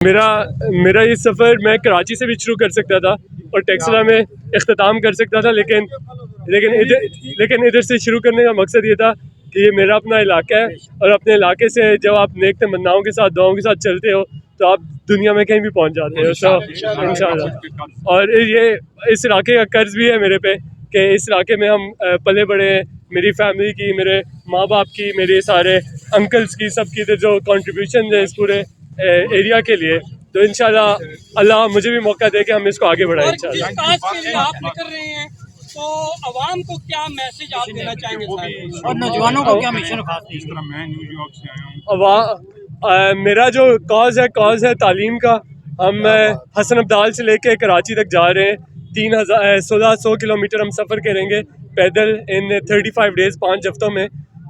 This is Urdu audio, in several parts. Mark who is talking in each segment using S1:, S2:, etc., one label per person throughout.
S1: میرا یہ سفر میں کراچی سے بھی شروع کر سکتا تھا اور ٹیکسلا میں اختتام کر سکتا تھا، لیکن ادھر سے شروع کرنے کا مقصد یہ تھا کہ یہ میرا اپنا علاقہ ہے، اور اپنے علاقے سے جب آپ نیک تمناؤں کے ساتھ دعاؤں کے ساتھ چلتے ہو تو آپ دنیا میں کہیں بھی پہنچ جاتے ہو انشاءاللہ۔ اور یہ اس علاقے کا قرض بھی ہے میرے پہ کہ اس علاقے میں ہم پلے بڑے ہیں، میری فیملی کی، میرے ماں باپ کی، میرے سارے انکلس کی، سب کی جو کنٹریبیوشن ہے اس پورے ایریا کے لیے، تو انشاءاللہ اللہ مجھے بھی موقع دے کہ ہم اس کو آگے بڑھائیں انشاءاللہ۔
S2: آپ نکل رہے ہیں تو عوام کو کیا میسج آپ دینا چاہیں گے
S3: اور نوجوانوں کو کیا مشن خاص ہے؟
S4: اس طرح میں نیو یارک سے آیا ہوں۔
S1: میرا جو کاز ہے تعلیم کا۔ ہم حسن عبدال سے لے کے کراچی تک جا رہے ہیں، 1600 کلومیٹر ہم سفر کریں گے پیدل ان 35 ڈیز، 5 ہفتوں میں،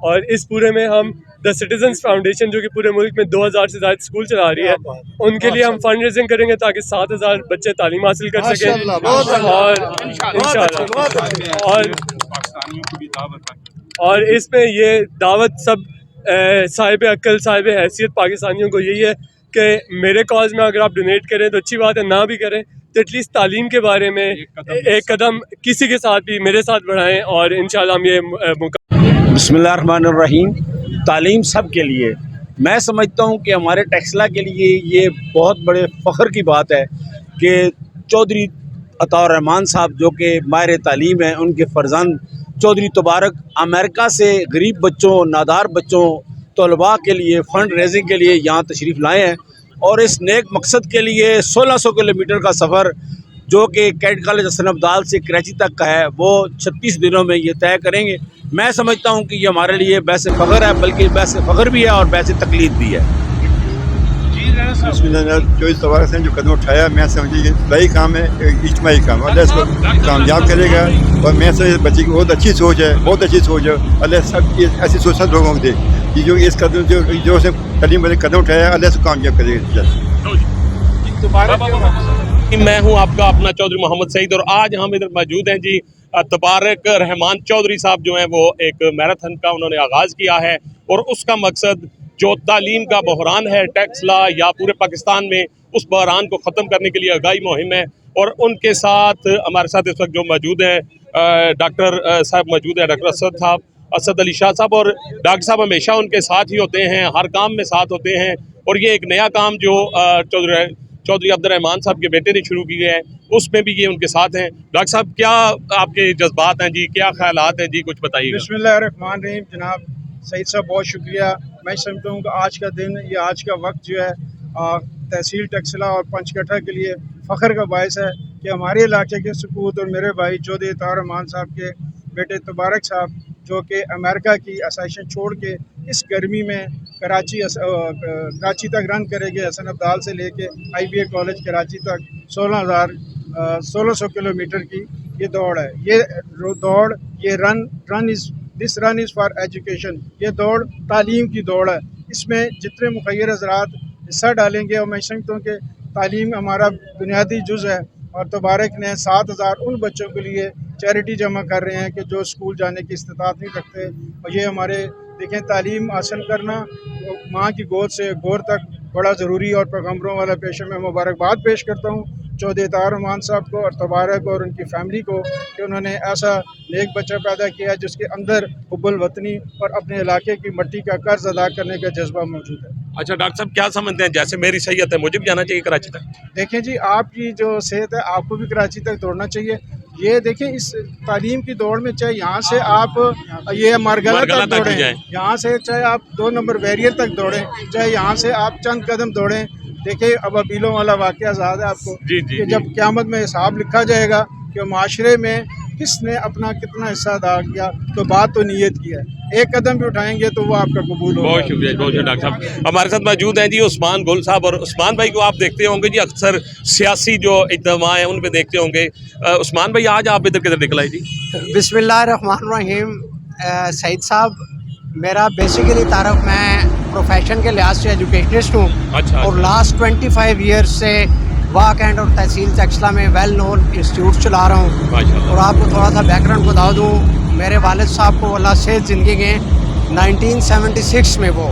S1: اور اس پورے میں ہم دا سٹیزنز فاؤنڈیشن جو کہ پورے ملک میں 2000 سے زائد اسکول چلا رہی ہے، ان کے لیے ہم فنڈ ریزنگ کریں گے تاکہ 7000 بچے تعلیم حاصل کر سکیں، اور اور اس میں یہ دعوت سب صاحب عقل، صاحب حیثیت پاکستانیوں کو یہی ہے کہ میرے کاز میں اگر آپ ڈونیٹ کریں تو اچھی بات ہے، نہ بھی کریں تو ایٹ لیسٹ تعلیم کے بارے میں ایک قدم کسی کے ساتھ بھی میرے ساتھ بڑھائیں، اور انشاءاللہ ہم یہ
S5: بسم اللہ الرحمن الرحیم۔ تعلیم سب کے لیے، میں سمجھتا ہوں کہ ہمارے ٹیکسلا کے لیے یہ بہت بڑے فخر کی بات ہے کہ چودھری عطاء الرحمان صاحب جو کہ ماہر تعلیم ہیں، ان کے فرزند چودھری تبارک امریکہ سے غریب بچوں، نادار بچوں، طلباء کے لیے فنڈ ریزنگ کے لیے یہاں تشریف لائے ہیں، اور اس نیک مقصد کے لیے 1600 کلومیٹر کا سفر جو کہ کیڈ کالج حسن عبدال سے کراچی تک کا ہے وہ 36 دنوں میں یہ طے کریں گے۔ میں سمجھتا ہوں کہ یہ ہمارے لیے بحث فخر ہے، بلکہ بحث فخر بھی ہے اور بحث تقلید بھی ہے۔
S6: بسم اللہ، چودھری تبارک سے جو قدم اٹھایا، میں سمجھیے یہ بھائی کام ہے، اجتماعی کام، اللہ اس کو کامیاب کرے گا، اور میں سمجھے بچے کی بہت اچھی سوچ ہے، بہت اچھی سوچ ہے، اللہ سب کی ایسی سوچ سب لوگوں کو دے، یہ جو اس قدم جو اس نے تعلیم والے قدم اٹھایا، اللہ اس کو کامیاب کرے گا۔
S7: میں ہوں آپ کا اپنا چودھری محمد سعید، اور آج ہم ادھر موجود ہیں جی تبارک رحمان چودھری صاحب جو ہیں وہ ایک میراتھن کا انہوں نے آغاز کیا ہے، اور اس کا مقصد جو تعلیم کا بحران ہے ٹیکسلا یا پورے پاکستان میں، اس بحران کو ختم کرنے کے لیے آگاہی مہم ہے، اور ان کے ساتھ ہمارے ساتھ اس وقت جو موجود ہیں ڈاکٹر صاحب موجود ہیں، ڈاکٹر اسد علی شاہ صاحب، اور ڈاکٹر صاحب ہمیشہ ان کے ساتھ ہی ہوتے ہیں، ہر کام میں ساتھ ہوتے ہیں، اور یہ ایک نیا کام جو چودھری عبد الرحمان صاحب کے بیٹے نے شروع کیے ہیں اس میں بھی یہ ان کے ساتھ ہیں۔ ڈاکٹر صاحب کیا آپ کے جذبات ہیں جی، کیا خیالات ہیں جی، کچھ بتائیے گا۔
S8: بسم اللہ الرحمن الرحیم۔ جناب سعید صاحب بہت شکریہ۔ میں سمجھتا ہوں کہ آج کا دن، یہ آج کا وقت جو ہے تحصیل ٹیکسلا اور پنچ کٹھا کے لیے فخر کا باعث ہے کہ ہمارے علاقے کے سپوت اور میرے بھائی چودھری عطاء الرحمان صاحب کے بیٹے تبارک صاحب جو کہ امریکہ کی اسائشن چھوڑ کے اس گرمی میں کراچی تک رن کرے گے، حسن عبدال سے لے کے IBA کالج کراچی تک 1600 کلومیٹر کی یہ دوڑ ہے۔ یہ دوڑ، یہ دس رن از فار ایجوکیشن، یہ دوڑ تعلیم کی دوڑ ہے۔ اس میں جتنے مخیر حضرات حصہ ڈالیں گے، اور میں سمجھتا ہوں کہ تعلیم ہمارا بنیادی جز ہے، اور تبارک نے 7000 ان بچوں کے لیے چیریٹی جمع کر رہے ہیں کہ جو اسکول جانے کی استطاعت نہیں رکھتے، اور یہ ہمارے دیکھیں تعلیم حاصل کرنا ماں کی گود سے گور تک بڑا ضروری، اور پیغمبروں والا پیشہ میں مبارکباد پیش کرتا ہوں چودھری عطاء الرحمان صاحب کو اور تبارک اور ان کی فیملی کو کہ انہوں نے ایسا نیک بچہ پیدا کیا جس کے اندر حب الوطنی اور اپنے علاقے کی مٹی کا قرض ادا کرنے کا جذبہ موجود ہے۔
S7: اچھا ڈاکٹر صاحب کیا سمجھتے ہیں، جیسے میری صحت ہے مجھے بھی جانا چاہیے کراچی تک؟
S8: دیکھیں جی، آپ کی جو صحت ہے آپ کو بھی کراچی تک دوڑنا چاہیے۔ یہ دیکھیں اس تعلیم کی دوڑ میں چاہے یہاں سے آپ یہ مرگلہ تک دوڑیں، یہاں سے چاہے آپ 2 نمبر بیریئر تک دوڑیں، چاہے یہاں سے آپ چند قدم دوڑیں، دیکھیں ابابیلوں والا واقعہ یاد ہے آپ کو کہ جب قیامت میں حساب لکھا جائے گا کہ معاشرے میں کس نے اپنا کتنا حصہ ادا کیا، تو بات تو نیت کی ہے، ایک قدم بھی اٹھائیں گے تو وہ آپ کا قبول ہوگا۔
S7: بہت شکریہ، بہت شکریہ ڈاکٹر صاحب۔ ہمارے ساتھ موجود ہیں جی عثمان گل صاحب، اور عثمان بھائی کو آپ دیکھتے ہوں گے جی اکثر سیاسی جو اجتماع ہیں ان پہ دیکھتے ہوں گے۔ عثمان بھائی آج آپ ادھر کدھر نکل آئے جی؟
S3: بسم اللہ الرحمن الرحیم۔ سعید صاحب، میرا بیسیکلی تعارف، میں پروفیشن کے لحاظ سے ایجوکیشنسٹ ہوں، اور لاسٹ 25 ایئرس سے واک اینڈ اور تحصیل ٹیکسلا میں ویل نون انسٹیٹیوٹ چلا رہا ہوں۔ اور آپ کو تھوڑا سا بیک گراؤنڈ بتا دوں، میرے والد صاحب کو اللہ صحت زندگی کے 1976 میں وہ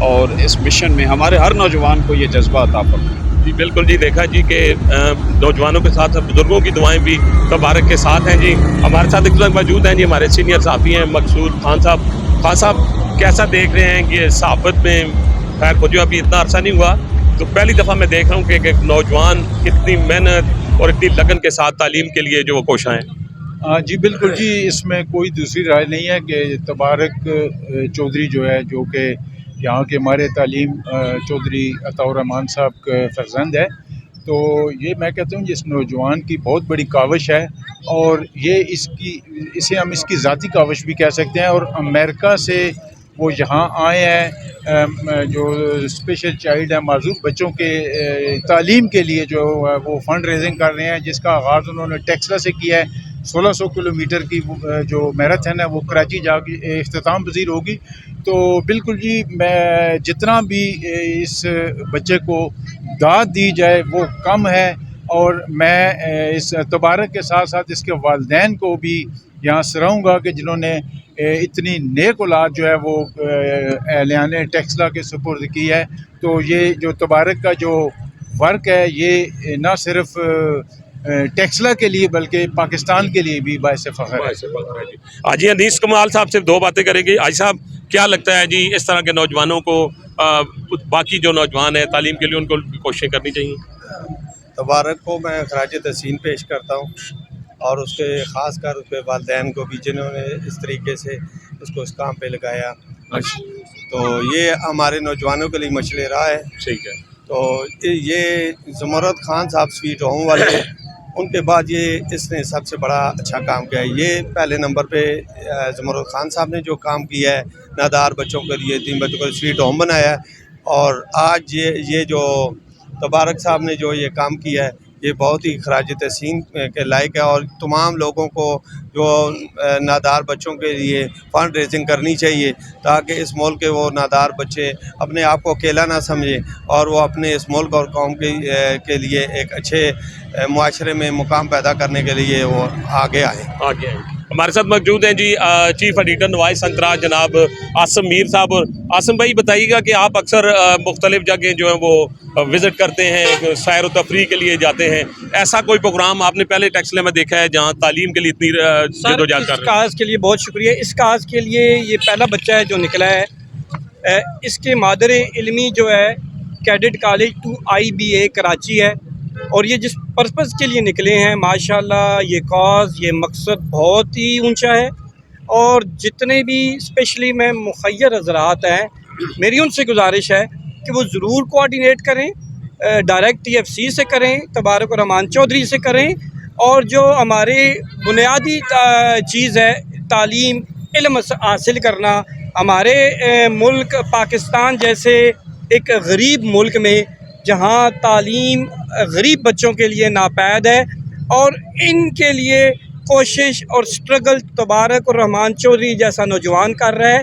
S9: اور اس مشن میں ہمارے ہر نوجوان کو یہ جذبہ عطا فرمائے۔
S7: جی بالکل جی، دیکھا جی کہ نوجوانوں کے ساتھ بزرگوں کی دعائیں بھی تبارک کے ساتھ ہیں جی۔ ہمارے ساتھ ایک موجود ہیں جی ہمارے سینئر صحافی ہیں مقصود خان صاحب۔ خان صاحب کیسا دیکھ رہے ہیں کہ صحافت میں، خیر مجھے ابھی اتنا عرصہ نہیں ہوا تو پہلی دفعہ میں دیکھ رہا ہوں کہ ایک نوجوان اتنی محنت اور اتنی لگن کے ساتھ تعلیم کے لیے جو وہ کوشاں ہیں۔
S8: جی بالکل جی، اس میں کوئی دوسری رائے نہیں ہے کہ تبارک چودھری جو ہے، جو کہ یہاں کے ہمارے تعلیم چودھری عطاء الرحمان صاحب کا فرزند ہے، تو یہ میں کہتا ہوں اس نوجوان کی بہت بڑی کاوش ہے، اور یہ اسے ہم اس کی ذاتی کاوش بھی کہہ سکتے ہیں۔ اور امریکہ سے وہ یہاں آئے ہیں، جو اسپیشل چائلڈ ہیں، معذور بچوں کے تعلیم کے لیے جو وہ فنڈ ریزنگ کر رہے ہیں، جس کا آغاز انہوں نے ٹیکسلا سے کیا ہے۔ 1600 کلومیٹر کی جو میراتھن ہے وہ کراچی جا کے اختتام پذیر ہوگی۔ تو بالکل جی، میں جتنا بھی اس بچے کو داد دی جائے وہ کم ہے، اور میں اس تبارک کے ساتھ ساتھ اس کے والدین کو بھی یہاں سراہوں گا کہ جنہوں نے اتنی نیک اولاد جو ہے وہ اہلیان ٹیکسلا کے سپرد کی ہے۔ تو یہ جو تبارک کا جو ورک ہے، یہ نہ صرف ٹیکسلا کے لیے بلکہ پاکستان کے لیے بھی باعث فخر ہے۔
S7: حاجی انیس کمال صاحب سے دو باتیں کریں گے۔ حاجی صاحب کیا لگتا ہے جی اس طرح کے نوجوانوں کو، باقی جو نوجوان ہیں تعلیم کے لیے ان کو کوششیں کرنی چاہیے؟
S10: تبارک کو میں خراج تحسین پیش کرتا ہوں، اور اس کے خاص کر اس کے والدین کو بھی جنہوں نے اس طریقے سے اس کو اس کام پہ لگایا۔ تو یہ ہمارے نوجوانوں کے لیے مشعل راہ ہے۔
S7: ٹھیک ہے۔
S10: تو یہ زمرد خان صاحب سویٹ ہوم والے، ان کے بعد یہ اس نے سب سے بڑا اچھا کام کیا ہے۔ یہ پہلے نمبر پہ زمرد خان صاحب نے جو کام کیا ہے، نادار بچوں کے لیے 3 بچوں کو سویٹ ہوم بنایا ہے، اور آج یہ جو تبارک صاحب نے جو یہ کام کیا ہے، یہ بہت ہی خراج تحسین کے لائق ہے۔ اور تمام لوگوں کو جو نادار بچوں کے لیے فنڈ ریزنگ کرنی چاہیے، تاکہ اس ملک کے وہ نادار بچے اپنے آپ کو اکیلا نہ سمجھیں، اور وہ اپنے اس ملک اور قوم کے لیے ایک اچھے معاشرے میں مقام پیدا کرنے کے لیے وہ آگے آئیں۔
S7: ہمارے ساتھ موجود ہیں جی چیف ایڈیٹر نوائس سنتراج جناب عاصم میر صاحب۔ اور عاصم بھائی بتائیے گا کہ آپ اکثر مختلف جگہیں جو ہیں وہ وزٹ کرتے ہیں، سیر و تفریح کے لیے جاتے ہیں، ایسا کوئی پروگرام آپ نے پہلے ٹیکسلا میں دیکھا ہے جہاں تعلیم کے لیے اتنی جدوجہد کر رہے ہیں؟
S2: اس کاز کے لیے بہت شکریہ۔ اس کاز کے لیے یہ پہلا بچہ ہے جو نکلا ہے۔ اس کے مادر علمی جو ہے کیڈٹ کالج 2IBA کراچی ہے، اور یہ جس پرپز کے لیے نکلے ہیں، ماشاءاللہ یہ کاز، یہ مقصد بہت ہی اونچا ہے۔ اور جتنے بھی اسپیشلی میں مخیر حضرات ہیں، میری ان سے گزارش ہے کہ وہ ضرور کوآرڈینیٹ کریں، ڈائریکٹ TFC سے کریں، تبارک الرحمان چودھری سے کریں، اور جو ہمارے بنیادی چیز ہے تعلیم، علم حاصل کرنا، ہمارے ملک پاکستان جیسے ایک غریب ملک میں جہاں تعلیم غریب بچوں کے لیے ناپید ہے، اور ان کے لیے کوشش اور سٹرگل تبارک الرحمان چودھری جیسا نوجوان کر رہا ہے۔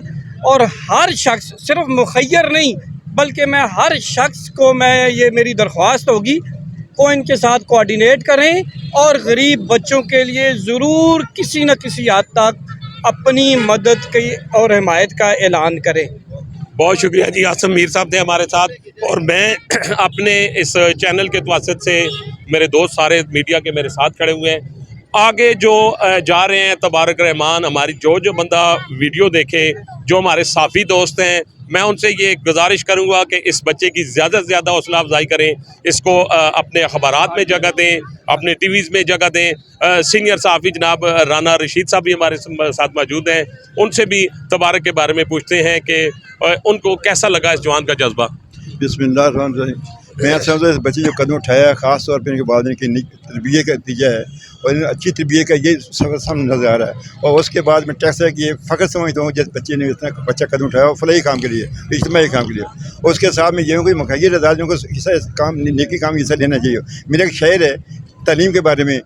S2: اور ہر شخص، صرف مخیر نہیں بلکہ میں ہر شخص کو یہ میری درخواست ہوگی کو ان کے ساتھ کوآرڈینیٹ کریں، اور غریب بچوں کے لیے ضرور کسی نہ کسی حد تک اپنی مدد کی اور حمایت کا اعلان کریں۔
S7: بہت شکریہ جی، عاصم میر صاحب تھے ہمارے ساتھ۔ اور میں اپنے اس چینل کے توسط سے، میرے دوست سارے میڈیا کے میرے ساتھ کھڑے ہوئے ہیں، آگے جو جا رہے ہیں تبارک الرحمان، ہماری جو بندہ ویڈیو دیکھے، جو ہمارے صحافی دوست ہیں، میں ان سے یہ گزارش کروں گا کہ اس بچے کی زیادہ سے زیادہ حوصلہ افزائی کریں، اس کو اپنے اخبارات میں جگہ دیں، اپنے ٹی ویز میں جگہ دیں۔ سینئر صحافی جناب رانا رشید صاحب بھی ہمارے ساتھ موجود ہیں، ان سے بھی تبارک کے بارے میں پوچھتے ہیں کہ ان کو کیسا لگا اس جوان کا جذبہ۔
S6: بسم اللہ الرحمن الرحیم۔ میں سمجھتا ہوں اس بچے جو قدم اٹھایا ہے، خاص طور پہ ان کے والدین کی تربیت کا نتیجہ ہے، اور اچھی تربیت کا یہ سامنے نظر آ رہا ہے۔ اور اس کے بعد میں ٹیکسلا کی یہ فخر سمجھتا ہوں جس بچے نے اتنا بچہ قدم اٹھایا وہ فلاحی کام کے لیے، اجتماعی کام کے لیے۔ اور اس کے ساتھ میں یہ ہوں کہ مخیر اداروں کو حصہ کام، نیکی کام حصہ لینا چاہیے۔ میرا ایک شعر ہے تعلیم کے بارے میں: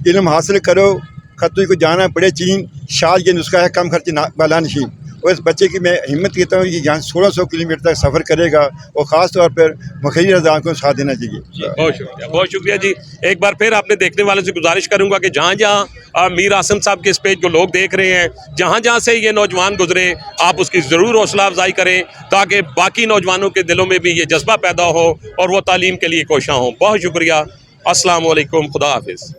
S6: علم حاصل کرو خطوی کو جانا پڑے چین، شاد یہ نسخہ ہے کم خرچ بالا نشین۔ اور اس بچے کی میں ہمت کہتا ہوں کہ یہاں 1600 کلومیٹر تک سفر کرے گا اور خاص طور پر مخیر نظام کو ساتھ دینا چاہیے.
S7: بہت شکریہ جی. ایک بار پھر اپنے دیکھنے والوں سے گزارش کروں گا کہ جہاں جہاں میر عاصم صاحب کے اس پیج کو لوگ دیکھ رہے ہیں, جہاں جہاں سے یہ نوجوان گزرے, آپ اس کی ضرور حوصلہ افزائی کریں تاکہ باقی نوجوانوں کے دلوں میں بھی یہ جذبہ پیدا ہو اور وہ تعلیم کے لیے کوشاں ہوں. بہت شکریہ. السلام علیکم. خدا حافظ.